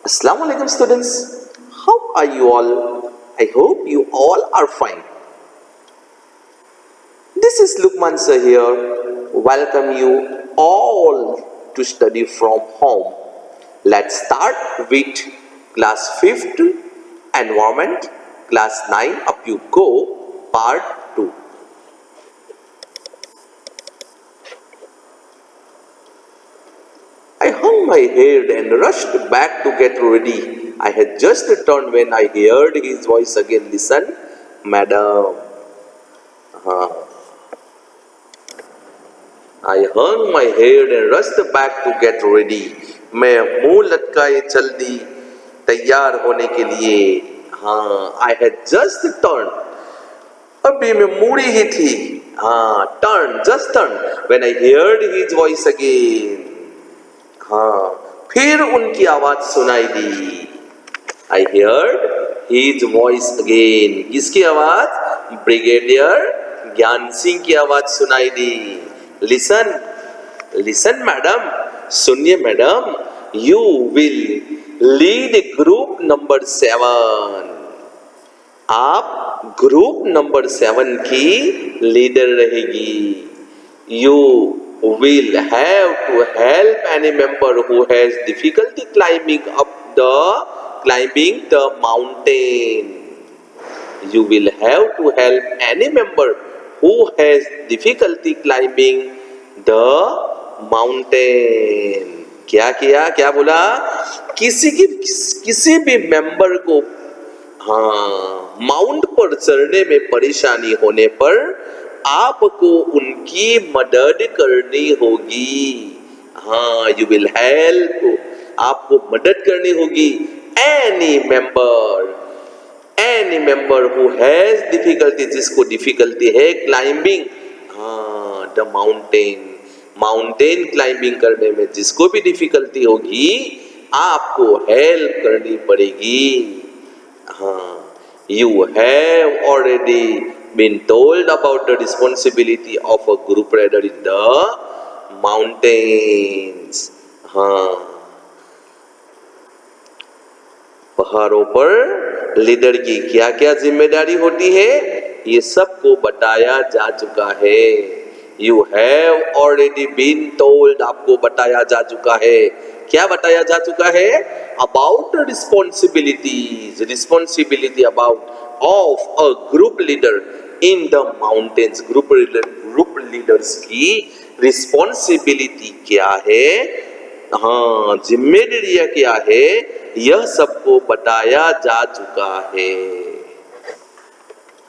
Assalamu alaikum students. How are you all? I hope you all are fine. This is Lukman sir here. Welcome you all to study from home. Let's start with class 5th environment, class 9 up you go, part 2. I hung my head and rushed back to get ready. I had just returned when I heard his voice again. Listen, madam. I hung my head and rushed back to get ready. मैं मुंह लटकाए चल दी तैयार होने के लिए. हाँ, I had just turned. अभी मैं मुड़ी ही थी. हाँ, turn, just turn. When I heard his voice again. हाँ, फिर उनकी आवाज सुनाई दी. I heard his voice again. किसकी आवाज? ब्रिगेडियर ज्ञान सिंह की आवाज सुनाई दी. Listen, listen, madam. सुनिए madam. You will lead group number 7. आप ग्रुप नंबर 7 की लीडर रहेगी. You will have to help any member who has difficulty climbing the mountain. You will have to help any member who has difficulty climbing the mountain. क्या किया? क्या बोला? किसी भी member को माउंट पर चढ़ने में परेशानी होने पर आपको उनकी मदद करनी होगी. हाँ, यू विल हेल्प, आपको मदद करनी होगी. Any member who has difficulty, जिसको डिफिकल्टी है क्लाइंबिंग द माउंटेन क्लाइंबिंग करने में जिसको भी डिफिकल्टी होगी आपको हेल्प करनी पड़ेगी. You have already been told about the responsibility of a group leader in the mountains. पहाड़ों पर लीडर की क्या क्या जिम्मेदारी होती है ये सबको बताया जा चुका है. You have already been told, आपको बताया जा चुका है. क्या बताया जा चुका है? About responsibility about of a group leader in the mountains. Group leaders की रिस्पॉन्सिबिलिटी क्या है, हाँ जिम्मेदारियां क्या है, यह सबको बताया जा चुका है.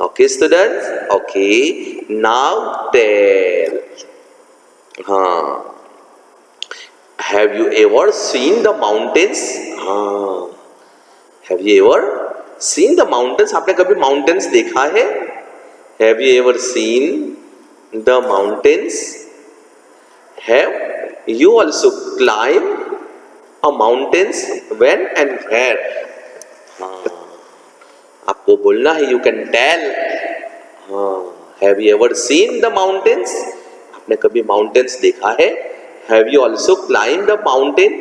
Okay students, okay, now tell. Have you ever seen the mountains? Have you ever seen the mountains? आपने कभी mountains देखा है? Have you ever seen the mountains? Have you also climbed a mountains? When and where? आपको बोलना है. You can tell. Have you ever seen the mountains? आपने कभी mountains देखा है? Have you also climbed the mountain?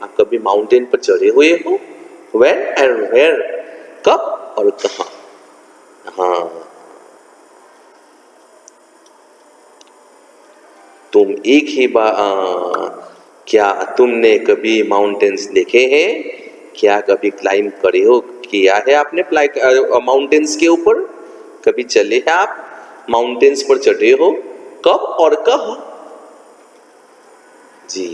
आप कभी mountain पर चढ़े हुए हो? When and where? कब और कहाँ? तुम एक ही क्या तुमने कभी माउंटेन्स देखे हैं? क्या कभी क्लाइंब करे हो, किया है आपने माउंटेन्स के ऊपर? कभी चले हैं आप? माउंटेन्स पर चढ़े हो? कब और कहाँ? जी.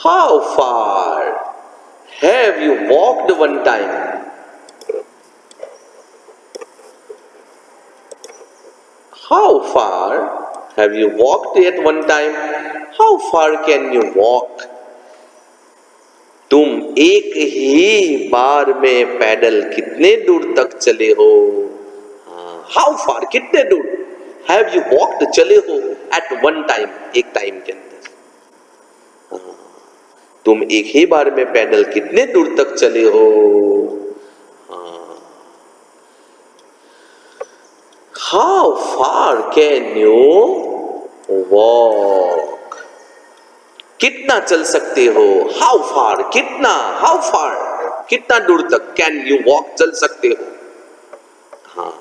How far have you walked one time? How far have you walked at one time? How far can you walk? तुम एक ही बार में पैदल कितने दूर तक चले हो? How far, कितने दूर? Have you walked, चले हो at one time, एक टाइम के अंदर. तुम एक ही बार में पैदल कितने दूर तक चले हो? How far can you walk? कितना चल सकते हो, हाउ फार, कितना, हाउ फार, कितना दूर तक, कैन यू वॉक, चल सकते हो। हाँ,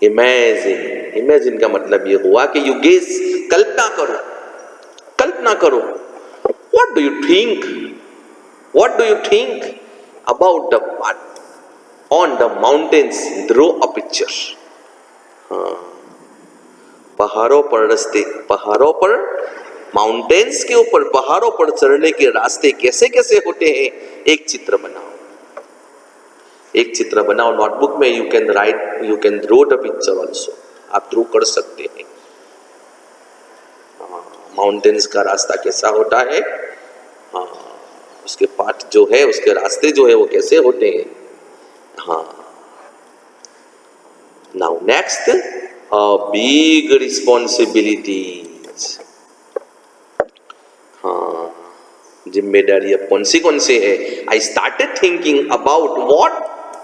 इमेजिन, इमेजिन का मतलब ये हुआ कि यू गेस, कल्पना करो, कल्पना करो। What do you think, what do you think about the on the mountains, draw a picture. हाँ, पहाड़ों पर रास्ते, पहाड़ों पर, माउंटेन्स के ऊपर, पहाड़ों पर चढ़ने के रास्ते कैसे कैसे होते हैं, एक चित्र बनाओ, एक चित्र बनाओ। नोटबुक में you can write, you can draw the picture also, आप ड्रॉ कर सकते हैं। माउंटेन्स का रास्ता कैसा होता है, हाँ, उसके पार्ट जो है, उसके रास्ते जो है वो कैसे होते हैं। हाँ, नाउ नेक्स्ट, बिग रिस्पॉन्सिबिलिटीज। हाँ, जिम्मेदारियां कौन सी है। I started thinking about what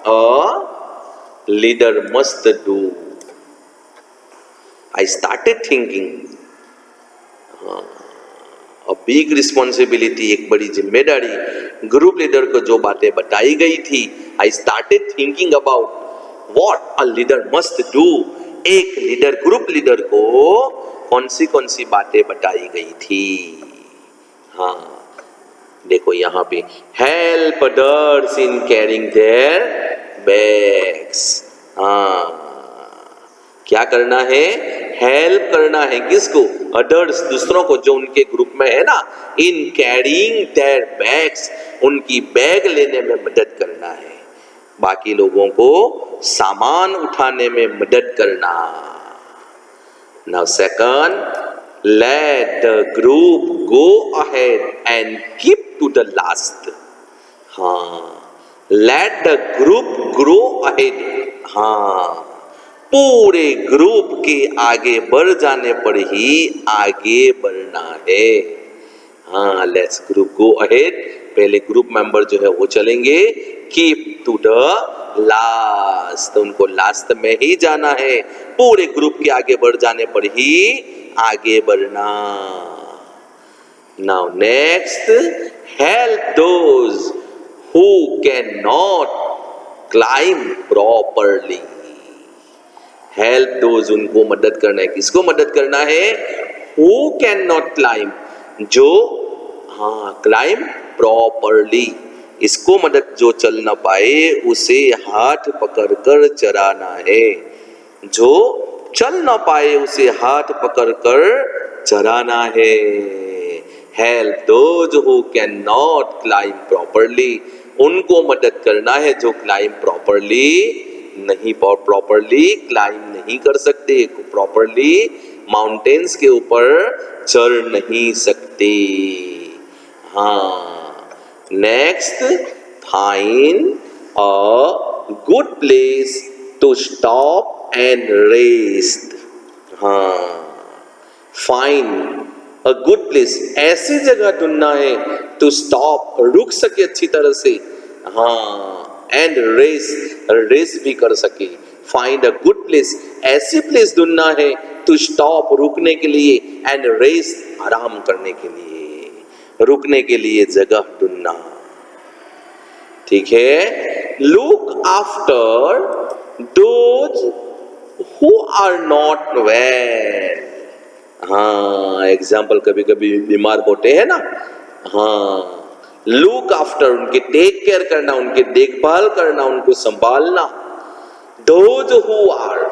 a leader must do. I started thinking, a big responsibility, एक बड़ी जिम्मेदारी, ग्रुप लीडर को जो बातें बताई गई थी। I started thinking about what a leader must do, एक लीडर, ग्रुप लीडर को कौन सी बातें बताई गई थी। हाँ, देखो यहाँ पे, help others in carrying there bags. हाँ, क्या करना है, हेल्प करना है, किसको, अदर्स, दूसरों को, जो उनके ग्रुप में है ना, इन कैरिंग देयर बैग्स, उनकी बैग लेने में मदद करना है, बाकी लोगों को सामान उठाने में मदद करना। Now second, let the group go ahead and keep to the last। हाँ, let the group grow ahead। हाँ, पूरे ग्रुप के आगे बढ़ जाने पर ही आगे बढ़ना है। हाँ, लेट्स ग्रुप गो अहेड, पहले ग्रुप मेंबर जो है वो चलेंगे, कीप टू द लास्ट, उनको लास्ट में ही जाना है, पूरे ग्रुप के आगे बढ़ जाने पर ही आगे बढ़ना। Now next, help those who can not climb properly. Help those, उनको मदद करना है, किसको मदद करना है, हु कैन नॉट क्लाइंब, जो, हाँ, क्लाइंब प्रॉपरली, इसको मदद, जो चल ना पाए उसे हाथ पकड़कर चढ़ाना है, जो चल ना पाए उसे हाथ पकड़कर चढ़ाना है। Help those who can not climb properly, उनको मदद करना है जो क्लाइंब प्रॉपरली नहीं, प्रॉपरली क्लाइंब नहीं कर सकते, प्रॉपरली माउंटेन्स के ऊपर चढ़ नहीं सकते। हाँ, next, find a good place to stop and rest. हाँ, फाइंड अ गुड प्लेस, ऐसी जगह ढूंढना है, टू स्टॉप, रुक सके अच्छी तरह से, हाँ, एंड रेस भी कर सके। फाइंड अ गुड प्लेस, ऐसी प्लेस ढूंढना है, टू स्टॉप, रुकने के लिए, एंड रेस, आराम करने के लिए, रुकने के लिए जगह ढूंढना। ठीक है, look after those who are not well. हाँ, एग्जाम्पल, कभी कभी बीमार होते हैं ना, हाँ, लुक आफ्टर, उनके टेक केयर करना, उनके देखभाल करना, उनको संभालना। दोज हु आर,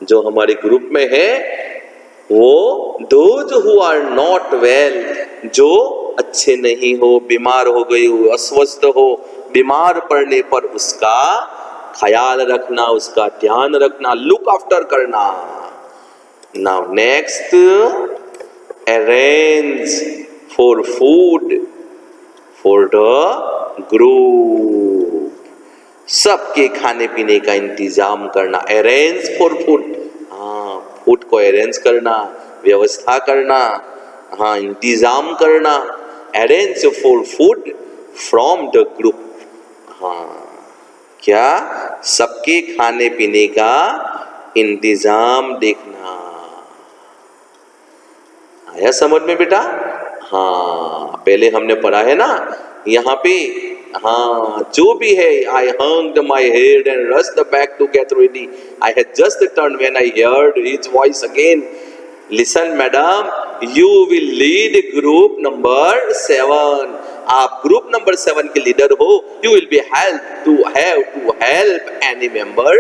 जो हमारे ग्रुप में है वो, those who are not well, जो अच्छे नहीं हो, बीमार हो गई हो, अस्वस्थ हो, बीमार पड़ने पर उसका ख्याल रखना, उसका ध्यान रखना, लुक आफ्टर करना। Now next, arrange for food for the group, सबके खाने पीने का इंतजाम करना। अरेंज फॉर फूड, हाँ, फूड को अरेंज करना, व्यवस्था करना, हाँ, इंतजाम करना। Arrange for food from the group, हाँ, क्या, सबके खाने पीने का इंतजाम देखना। आया समझ में बेटा? हाँ, पहले हमने पढ़ा है ना यहाँ पे, हाँ जो भी है, I hung my head and rushed back to get ready. I had just turned when I heard his voice again. Listen, madam, you will lead group number 7. आप ग्रुप नंबर 7 के लीडर हो. You will be have to help any member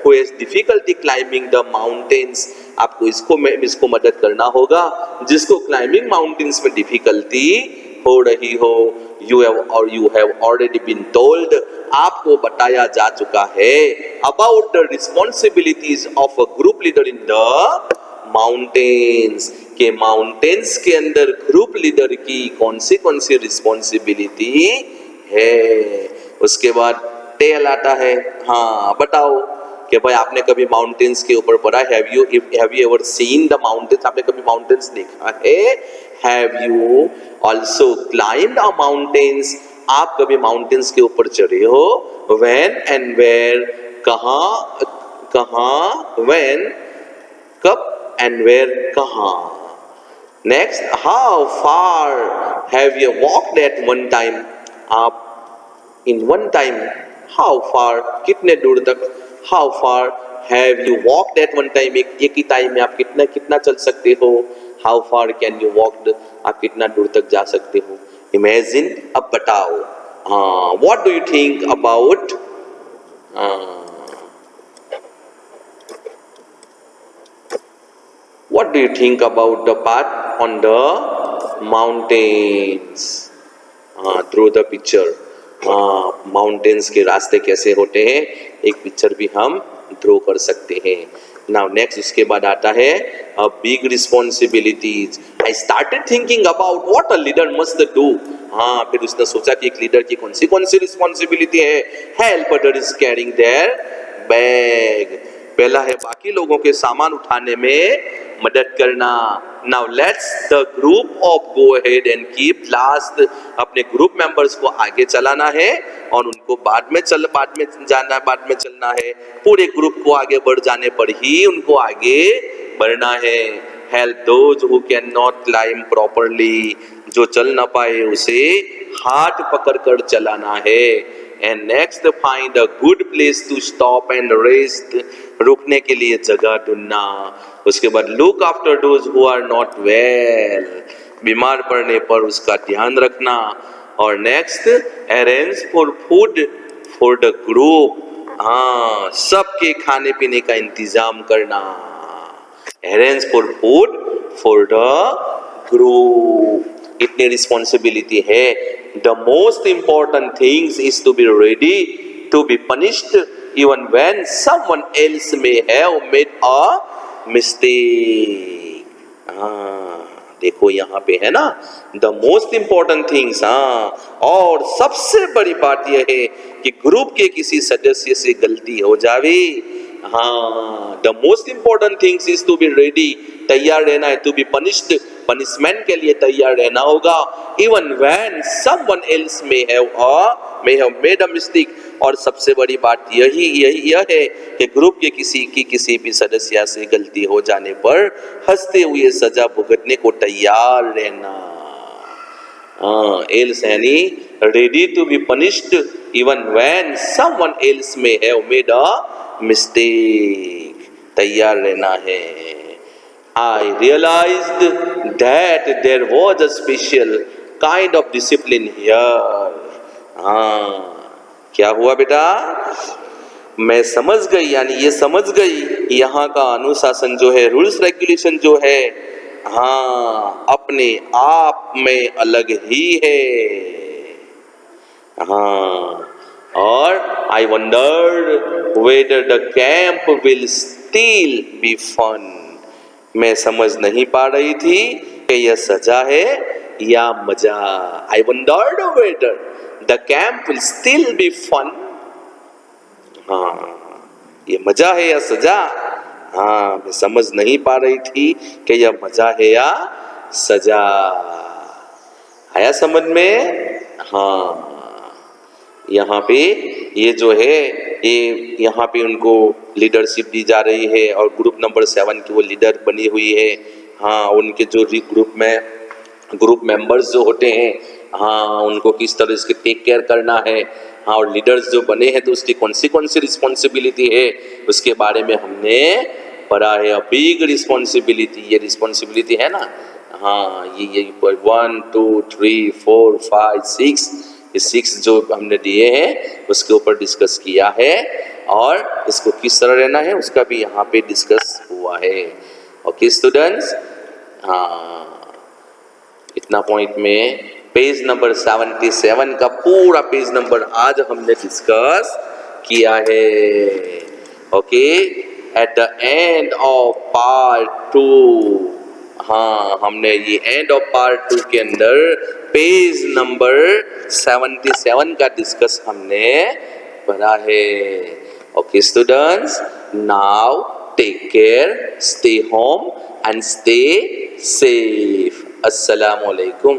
who has difficulty climbing the mountains. आपको इसको मदद करना होगा जिसको climbing mountains में डिफिकल्टी हो रही हो. You have already been told, आपको बताया जा चुका है about the responsibilities of a group leader in the mountains, के माउंटेन्स के अंदर ग्रुप लीडर की कौन सी रिस्पॉन्सिबिलिटी है. उसके बाद टेल आता है. हाँ बताओ कि भाई आपने कभी माउंटेन्स के ऊपर पढ़ा. Have you ever seen the mountains, आपने कभी माउंटेन्स देखा है. Have you also climbed a mountains, आप कभी माउंटेन्स के ऊपर चढ़े हो. व्हेन एंड वेयर, कहाँ व्हेन, कब, एंड वेयर कहाँ. Next, how far have you walked at one time, आप in one time, how far कितने दूर तक, how far have you walked at one time, एक ही टाइम में आप कितना चल सकते हो. How far can you walk, आप कितना दूर तक जा सकते हो. इमेजिन, अब बताओ. हाँ, what do you think about, what do you think about the path on the mountains, through the picture. Mountains के रास्ते कैसे होते हैं, एक पिक्चर भी हम ड्रॉ कर सकते हैं. नाउ नेक्स्ट, उसके बाद आता है big responsibilities. I started thinking about what a leader must do. हाँ, फिर उसने सोचा कि एक लीडर की कौन सी रिस्पॉन्सिबिलिटी है. Help others carrying their bag, पहला है बाकी लोगों के सामान उठाने में मदद करना. Now let's the group of go ahead and keep last, अपने ग्रुप मेंबर्स को आगे चलाना है और उनको बाद में चलना है. पूरे ग्रुप को आगे बढ़ जाने पर ही उनको आगे बढ़ना है. Help those who can not climb properly, जो चल ना पाए उसे हाथ पकड़कर चलाना है. And next, find a good place to stop and rest, रुकने के लिए जगह ढूंढना. उसके बाद look after those who are not well, बीमार पड़ने पर उसका ध्यान रखना. और next, arrange for food for the group, हाँ सबके खाने पीने का इंतजाम करना. Arrange for food for the group, इतनी रिस्पॉन्सिबिलिटी है. The most important things is to be ready to be punished even when someone else may have made a mistake. देखो यहाँ पे है ना, the most important things. और सबसे बड़ी बात यह है कि ग्रुप के किसी सदस्य से गलती हो जावे. the most important things is to be ready, तैयार रहना है. to be punished, पनिशमेंट के लिए तैयार रहना होगा. even when someone else may have made a mistake, और सबसे बड़ी बात यह है कि ग्रुप के किसी भी सदस्य से गलती हो जाने पर हंसते हुए सजा भुगतने को तैयार रहना. else यानी ready to be punished even when someone else may have made a mistake, तैयार रहना है. I realized that there was a special kind of discipline here. क्या हुआ बेटा, मैं समझ गई, यानी ये समझ गई यहाँ का अनुशासन जो है, रूल्स रेगुलेशन जो है, हाँ अपने आप में अलग ही है. और I wondered whether the camp will still be fun. मैं समझ नहीं पा रही थी कि यह सजा है या मजा. I wondered whether the camp will still be fun. ये मजा है या सजा. मैं समझ नहीं पा रही थी कि यह मजा है या सजा. आया समझ में. यहाँ पे ये जो है, ये यहाँ पे उनको लीडरशिप दी जा रही है और ग्रुप नंबर 7 की वो लीडर बनी हुई है. उनके जो ग्रुप में ग्रुप मेंबर्स जो होते हैं, हाँ उनको किस तरह से टेक केयर करना है, हाँ और लीडर्स जो बने हैं तो उसकी कौन सी रिस्पॉन्सिबिलिटी है उसके बारे में हमने पढ़ा है। बिग रिस्पॉन्सिबिलिटी, ये रिस्पॉन्सिबिलिटी है ना, हाँ ये 1 2 3 4 5 6, ये 6 जो हमने दिए हैं उसके ऊपर डिस्कस किया है और इसको किस तरह रहना है उसका भी यहाँ पे डिस्कस हुआ है। ओके स्टूडेंट्स, हाँ इतना पॉइंट में पेज नंबर 77 का पूरा पेज नंबर आज हमने डिस्कस किया है। Okay, at the end of part 2, हाँ हमने ये एंड ऑफ पार्ट 2 के अंदर पेज नंबर 77 का डिस्कस हमने पढ़ा है। Okay students, now take care, stay home and stay safe. Assalamualaikum.